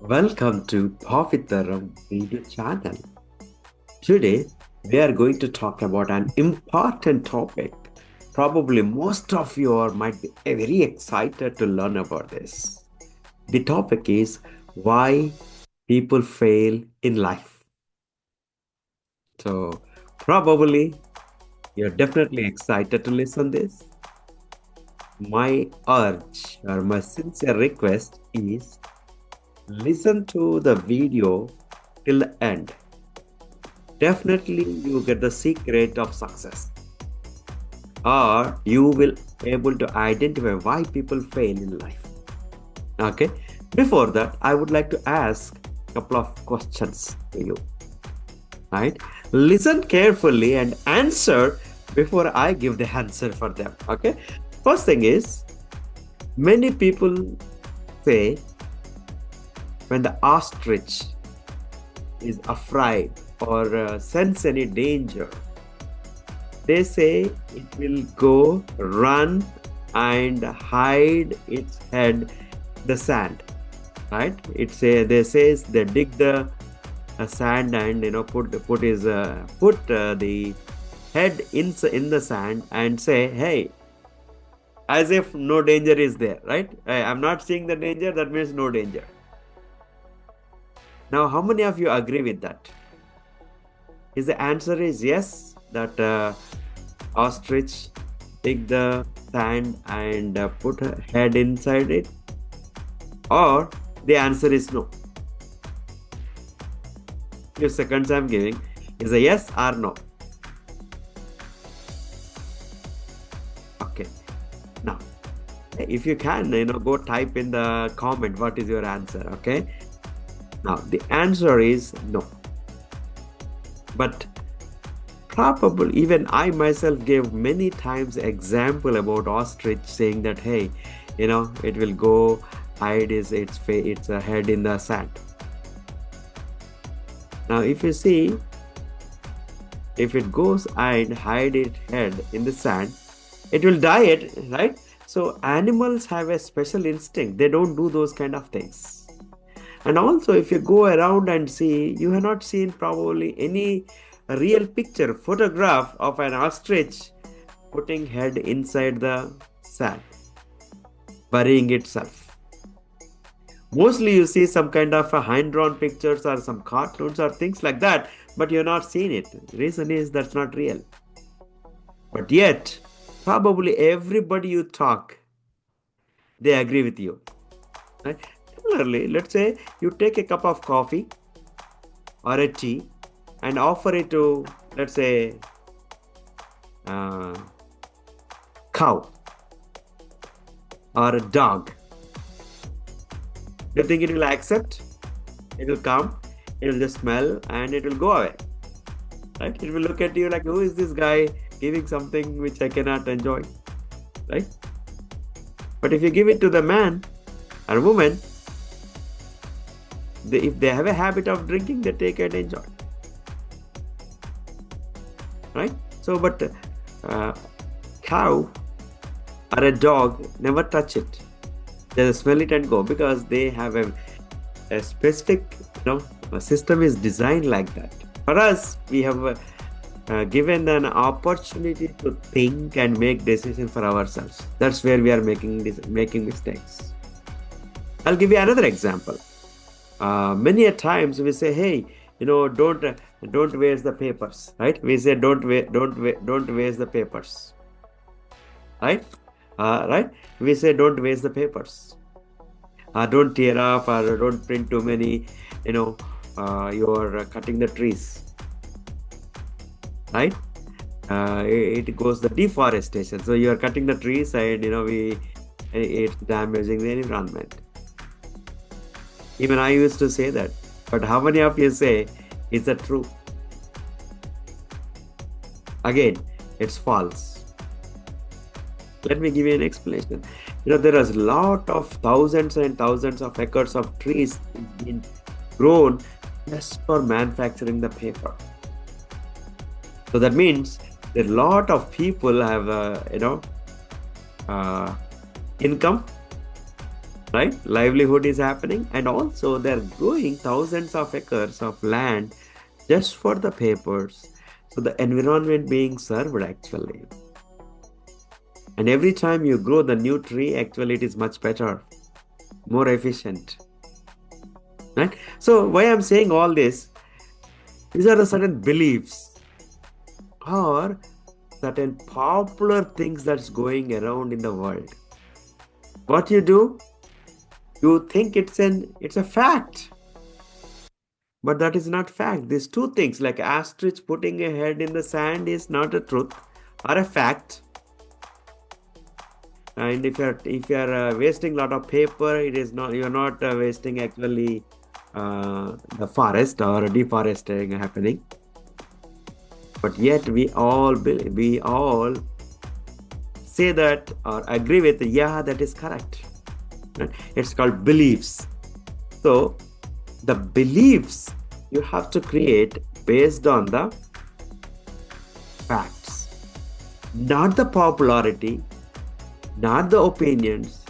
Welcome to BhaaviTaram video channel. Today, we are going to talk about an important topic. Probably most of you might be very excited to learn about this. The topic is why people fail in life. So, probably you're definitely excited to listen this. My urge or my sincere request is listen to the video till the end. Definitely you get the secret of success, or you will able to identify why people fail in life. Okay, before that I would like to ask a couple of questions to you. Right, listen carefully and answer before I give the answer for them. Okay, first thing is, many people say when the ostrich is afraid or sense any danger, they say it will go run and hide its head the sand, right? They says they dig the sand and put the head in the sand and say, hey, as if no danger is there, right? I'm not seeing the danger, that means no danger. Now, how many of you agree with that? Is the answer is yes, that ostrich dig the sand and put her head inside it, or the answer is no? Few seconds I'm giving is a yes or no. Okay, now if you can go type in the comment what is your answer. Okay, now the answer is no, but probably even I myself gave many times example about ostrich saying that, hey, it will go hide its head in the sand. Now if you see, if it goes and hide its head in the sand, it will die, right? So animals have a special instinct, they don't do those kind of things. And also, if you go around and see, you have not seen probably any real picture, photograph of an ostrich putting head inside the sand, burying itself. Mostly you see some kind of a hand-drawn pictures or some cartoons or things like that, but you're not seen it. Reason is that's not real. But yet, probably everybody you talk, they agree with you. Right? Similarly, let's say you take a cup of coffee or a tea and offer it to, let's say, cow or a dog. Do you think it will accept? It will come, it will just smell and it will go away. Right? It will look at you like, who is this guy giving something which I cannot enjoy? Right? But if you give it to the man or woman, if they have a habit of drinking, they take and enjoy. Right? So, but cow or a dog, never touch it. They smell it and go, because they have a specific, system is designed like that. For us, we have given an opportunity to think and make decisions for ourselves. That's where we are making mistakes. I'll give you another example. Many a times we say, hey, don't waste the papers, right? We say don't waste the papers, right? Right? We say don't waste the papers. Don't tear off or don't print too many. You're cutting the trees, right? It goes the deforestation. So you are cutting the trees and it's damaging the environment. Even I used to say that, but how many of you say, is that true? Again, it's false. Let me give you an explanation. There is a lot of thousands and thousands of acres of trees being grown just for manufacturing the paper. So that means that a lot of people have, income, right? Livelihood is happening, and also they're growing thousands of acres of land just for the papers. So the environment being served actually. And every time you grow the new tree, actually it is much better, more efficient. Right? So why I'm saying all this, these are the certain beliefs or certain popular things that's going around in the world. What you do, you think it's a fact. But that is not fact. These two things, like ostrich putting a head in the sand, is not a truth or a fact. And if you're wasting a lot of paper, it is not, you're not wasting actually the forest or deforestation happening. But yet we all say that or agree with, yeah, that is correct. Right? It's called beliefs. So the beliefs you have to create based on the facts, not the popularity, not the opinions.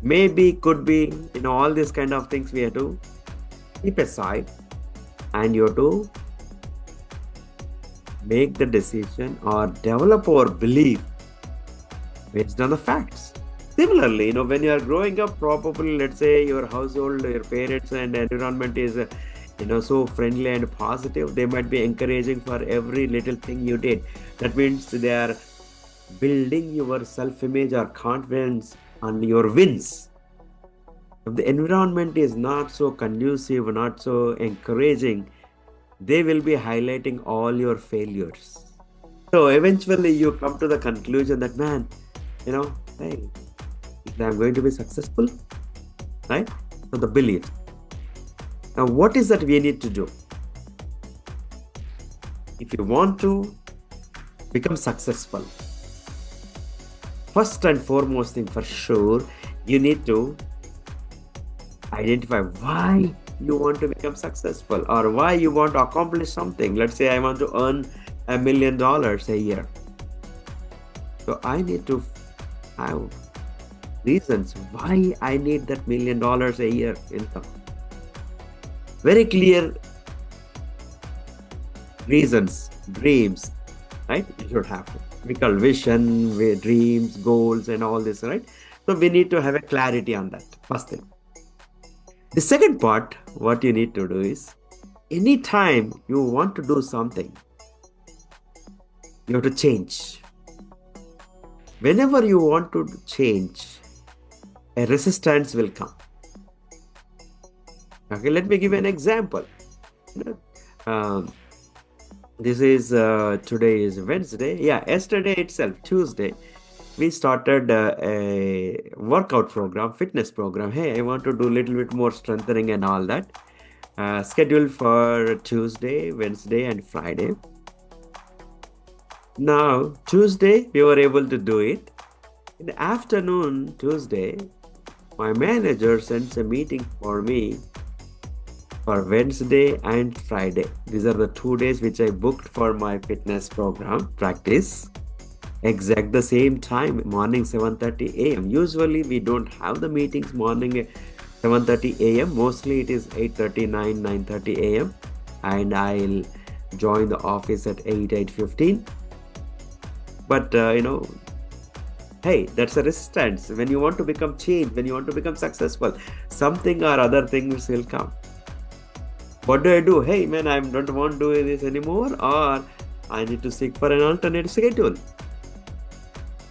Maybe, could be, all these kind of things we have to keep aside, and you have to make the decision or develop our belief based on the facts. Similarly, when you are growing up, probably, let's say your household, your parents and environment is so friendly and positive, they might be encouraging for every little thing you did. That means they are building your self-image or confidence on your wins. If the environment is not so conducive, not so encouraging, they will be highlighting all your failures. So eventually you come to the conclusion that, man, hey, I'm going to be successful, right? So the belief. Now, what is that we need to do? If you want to become successful, first and foremost thing for sure, you need to identify why you want to become successful or why you want to accomplish something. Let's say I want to earn $1 million a year. So I need to have reasons why I need that $1 million a year income. Very clear reasons, dreams, right? You should have to. We call vision, dreams, goals, and all this, right? So we need to have a clarity on that, first thing. The second part, what you need to do is, anytime you want to do something, you have to change. Whenever you want to change, a resistance will come. Okay, let me give you an example. This is today is Wednesday. Yeah, yesterday itself, Tuesday, we started a workout program, fitness program. Hey, I want to do a little bit more strengthening and all that. Scheduled for Tuesday, Wednesday, and Friday. Now, Tuesday, we were able to do it. In the afternoon, Tuesday, my manager sends a meeting for me for Wednesday and Friday. These are the 2 days which I booked for my fitness program practice. Exact the same time, morning 7:30 a.m. Usually we don't have the meetings morning 7:30 a.m. Mostly it is 8:30, 9:30 a.m. and I'll join the office at 8:15. But hey, that's a resistance. When you want to become change, when you want to become successful, something or other things will come. What do? Hey man, I don't want to do this anymore, or I need to seek for an alternate schedule.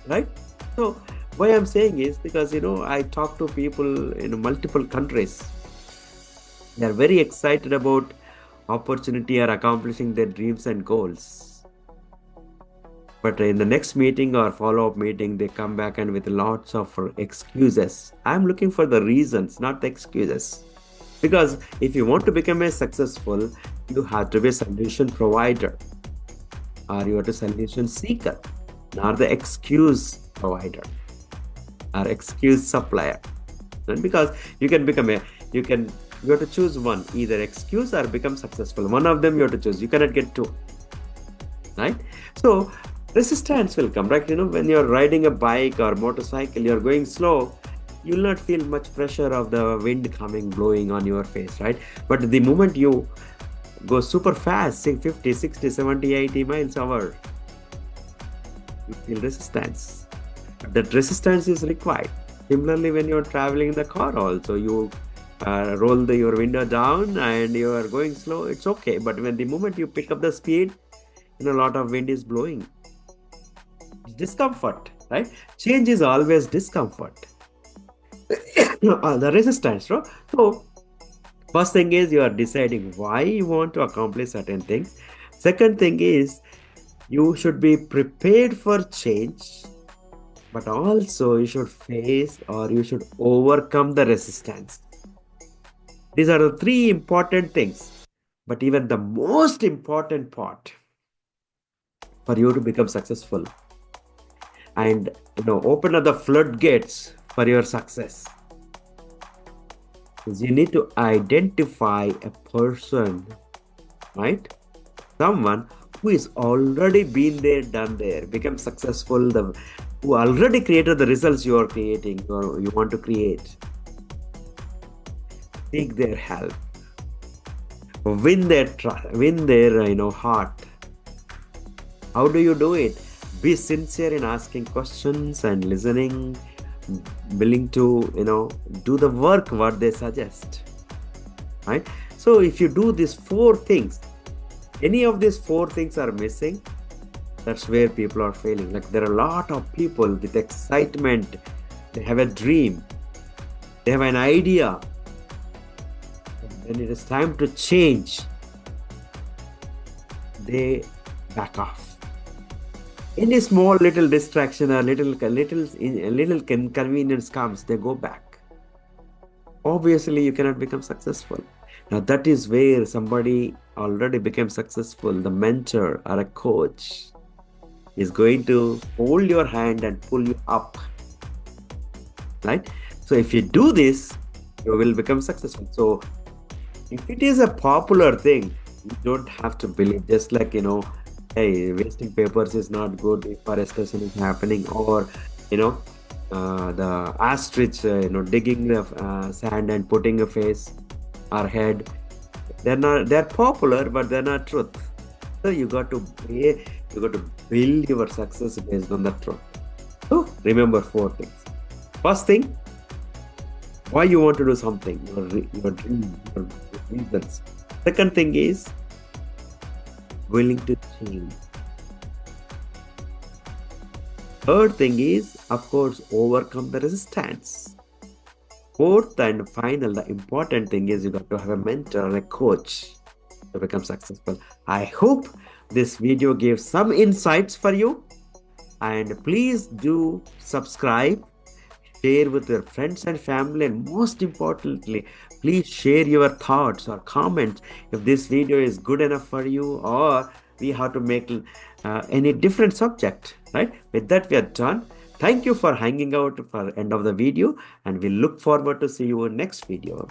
Right? So why I'm saying is because I talk to people in multiple countries. They are very excited about opportunity or accomplishing their dreams and goals. But in the next meeting or follow-up meeting, they come back and with lots of excuses. I'm looking for the reasons, not the excuses. Because if you want to become a successful, you have to be a solution provider, or you are a solution seeker, not the excuse provider or excuse supplier. And because you have to choose one, either excuse or become successful. One of them you have to choose. You cannot get two, right? So resistance will come, right? When you're riding a bike or motorcycle, you're going slow. you'll not feel much pressure of the wind coming, blowing on your face, right? But the moment you go super fast, say 50, 60, 70, 80 miles an hour, you feel resistance. That resistance is required. Similarly, when you're traveling in the car also, you roll your window down and you are going slow, it's okay. But when the moment you pick up the speed, a lot of wind is blowing, discomfort, right? Change is always discomfort. The resistance, no? So first thing is you are deciding why you want to accomplish certain things. Second thing is you should be prepared for change, but also you should face or you should overcome the resistance. These are the three important things. But even the most important part for you to become successful and open up the floodgates for your success is you need to identify a person, right? Someone who is already been there, done there, become successful, who already created the results you are creating or you want to create. Seek their help, win their trust, win their heart. How do you do it? Be sincere in asking questions and listening, willing to do the work what they suggest, right? So if you do these four things, any of these four things are missing, that's where people are failing. Like there are a lot of people with excitement, they have a dream, they have an idea, and when it is time to change, they back off. Any small little distraction or little inconvenience comes, they go back. Obviously, you cannot become successful. Now, that is where somebody already became successful, the mentor or a coach, is going to hold your hand and pull you up, right? So if you do this, you will become successful. So if it is a popular thing, you don't have to believe. Just like hey, wasting papers is not good, deforestation is happening, or the ostrich digging the sand and putting a face or head. They're popular, but they're not truth. So you got to build your success based on the truth. So remember four things. First thing, why you want to do something, your dream, your reasons. Second thing is willing to change. Third thing is, of course, overcome the resistance. Fourth and final, the important thing is you got to have a mentor or a coach to become successful. I hope this video gave some insights for you, and please do subscribe, share with your friends and family, and most importantly, please share your thoughts or comments if this video is good enough for you, or we have to make any different subject, right? With that, we are done. Thank you for hanging out for end of the video, and we look forward to see you in next video.